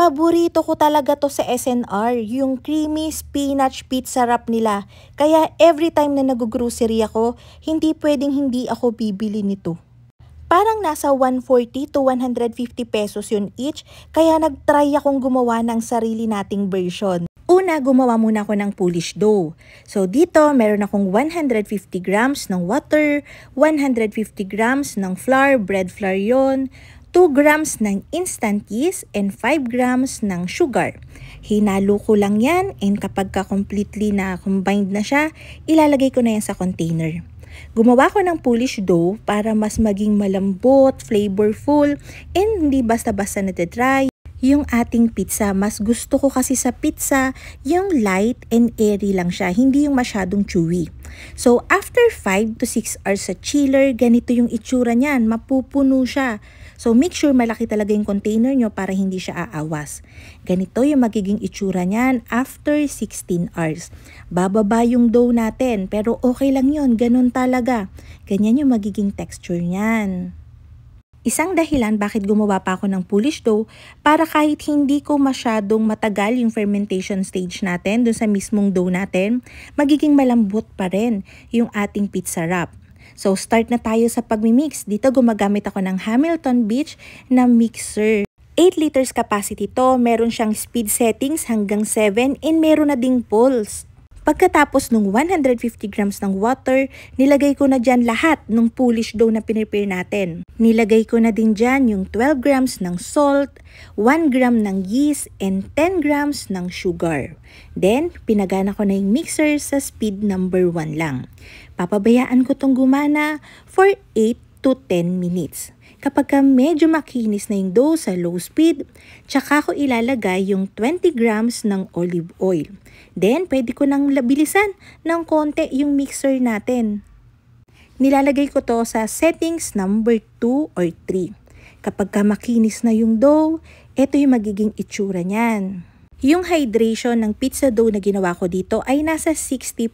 Paborito ko talaga to sa SNR, yung creamy spinach pizza wrap nila. Kaya every time na nag-grocery ako, hindi pwedeng hindi ako bibili nito. Parang nasa 140 to 150 pesos yun each, kaya nag-try akong gumawa ng sarili nating version. Una, gumawa muna ako ng Polish dough. So dito, meron akong 150 grams ng water, 150 grams ng flour, bread flour yon, 2 grams ng instant yeast, and 5 grams ng sugar. Hinalo ko lang yan, and kapag completely na combined na siya, ilalagay ko na yan sa container. Gumawa ko ng Polish dough para mas maging malambot, flavorful, and hindi basta-basta natitry yung ating pizza. Mas gusto ko kasi sa pizza, yung light and airy lang siya, hindi yung masyadong chewy. So after 5 to 6 hours sa chiller, ganito yung itsura niyan, mapupuno siya. So make sure malaki talaga yung container nyo para hindi siya aawas. Ganito yung magiging itsura niyan after 16 hours. Bababa yung dough natin, pero okay lang yun, ganun talaga. Ganyan yung magiging texture niyan. Isang dahilan bakit gumawa pa ako ng Polish dough, para kahit hindi ko masyadong matagal yung fermentation stage natin dun sa mismong dough natin, magiging malambot pa rin yung ating pizza wrap. So start na tayo sa pagmimix. Dito gumagamit ako ng Hamilton Beach na mixer. 8 liters capacity to, meron siyang speed settings hanggang 7 and meron na ding pulse. Pagkatapos ng 150 grams ng water, nilagay ko na dyan lahat ng Polish dough na pinrepare natin. Nilagay ko na din dyan yung 12 grams ng salt, 1 gram ng yeast, and 10 grams ng sugar. Then, pinagana ko na yung mixer sa speed number 1 lang. Papabayaan ko tong gumana for 8 to 10 minutes. Kapag medyo makinis na yung dough sa low speed, tsaka ko ilalagay yung 20 grams ng olive oil. Then, pwede ko nang bilisan ng konti yung mixer natin. Nilalagay ko to sa settings number 2 or 3. Kapag makinis na yung dough, ito yung magiging itsura niyan. Yung hydration ng pizza dough na ginawa ko dito ay nasa 60%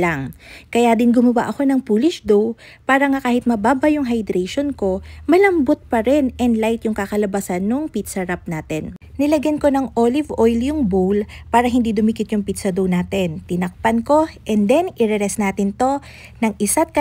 lang. Kaya din gumawa ako ng Polish dough para nga kahit mababa yung hydration ko, malambot pa rin and light yung kakalabasan ng pizza wrap natin. Nilagyan ko ng olive oil yung bowl para hindi dumikit yung pizza dough natin. Tinakpan ko and then i-rest natin to ng 1.5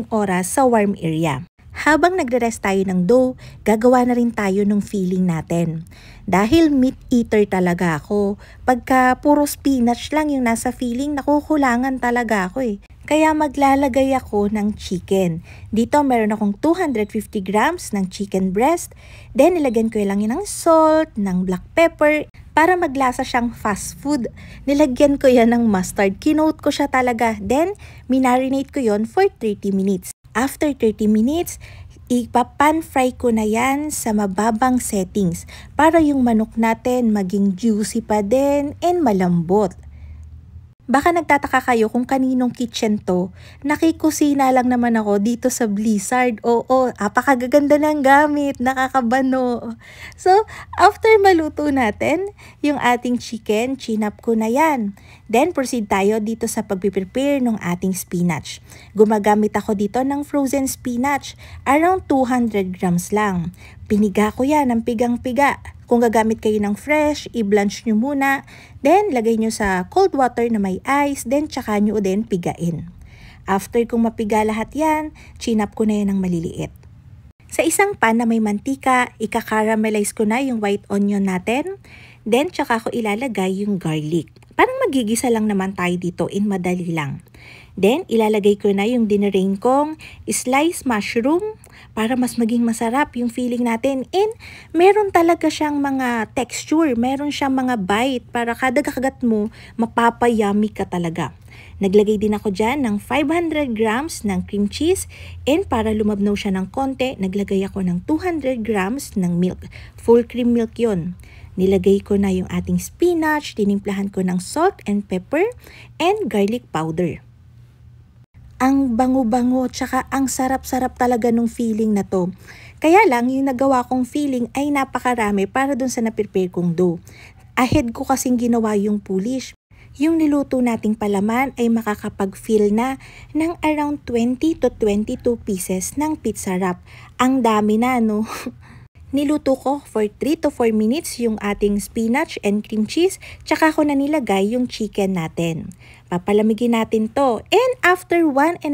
oras sa warm area. Habang nagre-rest tayo ng dough, gagawa na rin tayo ng filling natin. Dahil meat eater talaga ako, pagka puro spinach lang yung nasa filling, nakukulangan talaga ako eh. Kaya maglalagay ako ng chicken. Dito meron akong 250 grams ng chicken breast. Then nilagyan ko lang yun ng salt, ng black pepper, para maglasa siyang fast food. Nilagyan ko yan ng mustard. Kinote ko siya talaga. Then minarinate ko yon for 30 minutes. After 30 minutes, ipapan fry ko na yan sa mababang settings para yung manok natin maging juicy pa din and malambot. Baka nagtataka kayo kung kaninong kitchen to. Nakikusina lang naman ako dito sa Blizzard. Oo, apakagaganda ng gamit, nakakabano. So, after maluto natin, yung ating chicken, chinap ko na yan. Then, proceed tayo dito sa pagpiprepare ng ating spinach. Gumagamit ako dito ng frozen spinach, around 200 grams lang. Piniga ko yan ng pigang-piga. Kung gagamit kayo ng fresh, i-blanch nyo muna. Then, lagay nyo sa cold water na may ice. Then, tsaka nyo din pigain. After kong mapiga lahat yan, chinap ko na yan ng maliliit. Sa isang pan na may mantika, ika-caramelize ko na yung white onion natin. Then, tsaka ko ilalagay yung garlic. Parang magigisa lang naman tayo dito in madali lang. Then, ilalagay ko na yung dinerain kong sliced mushroom para mas maging masarap yung feeling natin. And meron talaga siyang mga texture, meron siyang mga bite para kada kakagat mo, mapapayami ka talaga. Naglagay din ako dyan ng 500 grams ng cream cheese and para lumabnaw siya ng konti, naglagay ako ng 200 grams ng milk. Full cream milk yon. Nilagay ko na yung ating spinach, tinimplahan ko ng salt and pepper and garlic powder. Ang bango-bango, tsaka ang sarap-sarap talaga nung feeling na to. Kaya lang, yung nagawa kong feeling ay napakarami para dun sa na-prepare kong dough. Ahead ko kasing ginawa yung Polish. Yung niluto nating palaman ay makakapag-fill na ng around 20 to 22 pieces ng pizza wrap. Ang dami na, no? Niluto ko for 3 to 4 minutes yung ating spinach and cream cheese, tsaka ko na nilagay yung chicken natin. Papalamigin natin to, and after 1.5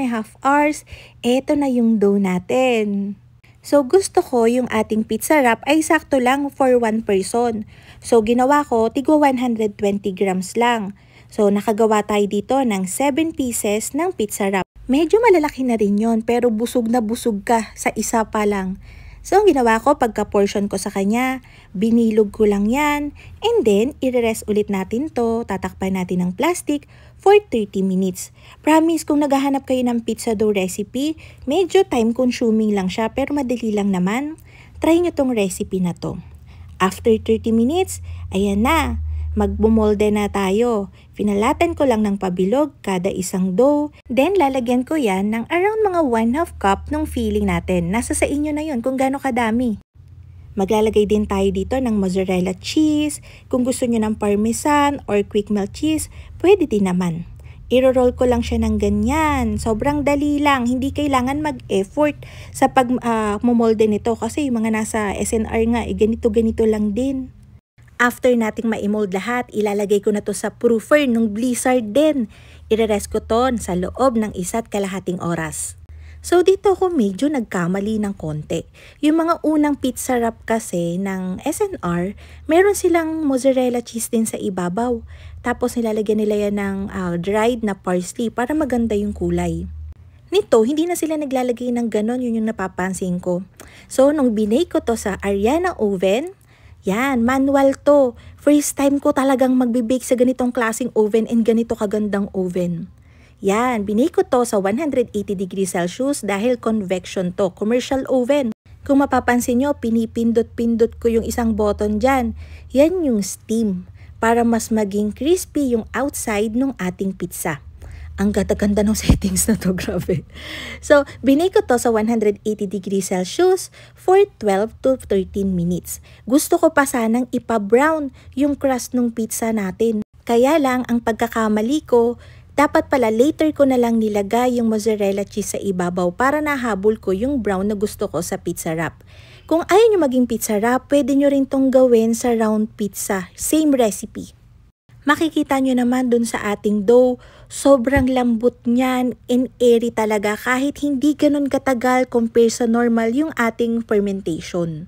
hours, eto na yung dough natin. So gusto ko yung ating pizza wrap ay sakto lang for 1 person. So ginawa ko, tigwa 120 grams lang. So nakagawa tayo dito ng 7 pieces ng pizza wrap. Medyo malalaki na rin yon, pero busog na busog ka sa isa pa lang. So ang ginawa ko, pagka-portion ko sa kanya, binilog ko lang yan, and then i-rest ulit natin to, tatakpan natin ng plastic for 30 minutes. Promise, kung naghahanap kayo ng pizza dough recipe, medyo time consuming lang siya pero madali lang naman. Try nyo tong recipe na to. After 30 minutes, ayan na. Magbumolde na tayo. Pinalatan ko lang ng pabilog kada isang dough. Then lalagyan ko yan ng around mga 1/2 cup ng filling natin. Nasa sa inyo na yun kung gaano kadami. Maglalagay din tayo dito ng mozzarella cheese. Kung gusto nyo ng parmesan or quick melt cheese, pwede din naman. I-roll ko lang siya ng ganyan. Sobrang dali lang. Hindi kailangan mag-effort sa pag-molde nito kasi yung mga nasa SNR nga, ganito-ganito lang din. After nating ma-mold lahat, ilalagay ko na to sa proofer ng Blizzard din. I-rest ko to sa loob ng 1.5 oras. So dito ako medyo nagkamali ng konti. Yung mga unang pizza wrap kasi ng SNR, meron silang mozzarella cheese din sa ibabaw. Tapos nilalagyan nila yan ng dried na parsley para maganda yung kulay. Nito, hindi na sila naglalagay ng ganon, yun yung napapansin ko. So nung binake ko to sa Ariana oven, yan, manual to. First time ko talagang magbe-bake sa ganitong klaseng oven and ganito kagandang oven. Yan, binake ko to sa 180 degrees Celsius dahil convection to, commercial oven. Kung mapapansin nyo, pinipindot-pindot ko yung isang button dyan. Yan yung steam, para mas maging crispy yung outside ng ating pizza. Ang ganda-ganda ng settings na to, grabe. So, binake ko to sa 180 degrees Celsius for 12 to 13 minutes. Gusto ko pa sanang ipa-brown yung crust ng pizza natin. Kaya lang, ang pagkakamali ko, dapat pala later ko na lang nilagay yung mozzarella cheese sa ibabaw para nahabol ko yung brown na gusto ko sa pizza wrap. Kung ayaw nyo maging pizza wrap, pwede nyo rin tong gawin sa round pizza. Same recipe. Makikita nyo naman dun sa ating dough, sobrang lambot niyan and airy talaga kahit hindi ganun katagal compare sa normal yung ating fermentation.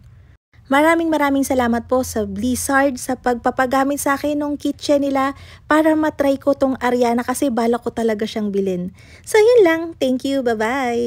Maraming salamat po sa Blizzard sa pagpapagamit sa akin ng kitchen nila para matry ko tong Ariana kasi balak ko talaga siyang bilhin. So yun lang, thank you, bye-bye!